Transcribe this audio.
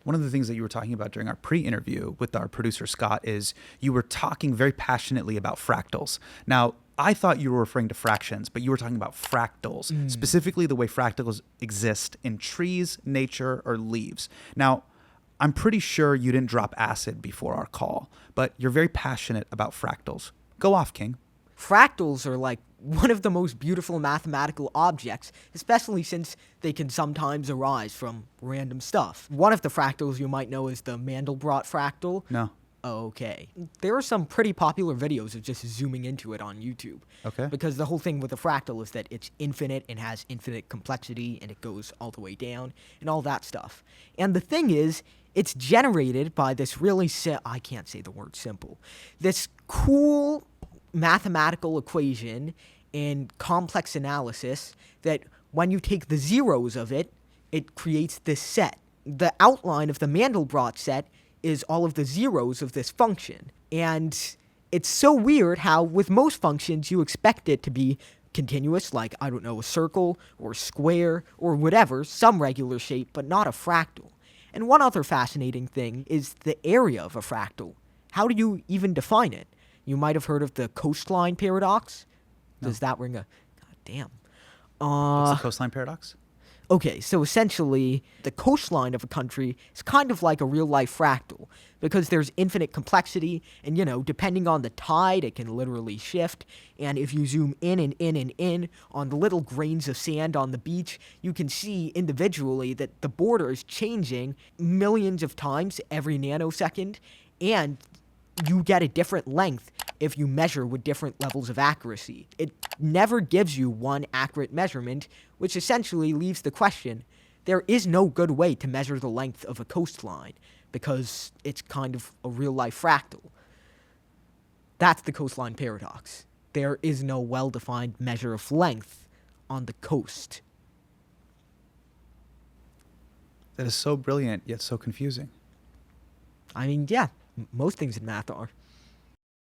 One of the things that you were talking about during our pre-interview with our producer, Scott, is you were talking very passionately about fractals. Now, I thought you were referring to fractions, but you were talking about fractals, specifically the way fractals exist in trees, nature, or leaves. Now, I'm pretty sure you didn't drop acid before our call, but you're very passionate about fractals. Go off, King. Fractals are like one of the most beautiful mathematical objects, especially since they can sometimes arise from random stuff. One of the fractals you might know is the Mandelbrot fractal. No. Okay. There are some pretty popular videos of just zooming into it on YouTube. Okay. Because the whole thing with a fractal is that it's infinite and has infinite complexity and it goes all the way down and all that stuff. And the thing is, it's generated by this really I can't say the word simple. This cool mathematical equation in complex analysis that when you take the zeros of it, it creates this set. The outline of the Mandelbrot set is all of the zeros of this function. And it's so weird how with most functions you expect it to be continuous, like, I don't know, a circle or a square or whatever, some regular shape, but not a fractal. And one other fascinating thing is the area of a fractal. How do you even define it? You might have heard of the coastline paradox. No. Does that ring a... God damn. What's the coastline paradox? Okay, so essentially, the coastline of a country is kind of like a real-life fractal, because there's infinite complexity, and, depending on the tide, it can literally shift, and if you zoom in and in and in on the little grains of sand on the beach, you can see individually that the border is changing millions of times every nanosecond, and you get a different length if you measure with different levels of accuracy. It never gives you one accurate measurement, which essentially leaves the question, there is no good way to measure the length of a coastline, because it's kind of a real-life fractal. That's the coastline paradox. There is no well-defined measure of length on the coast. That is so brilliant, yet so confusing. I mean, yeah, most things in math are.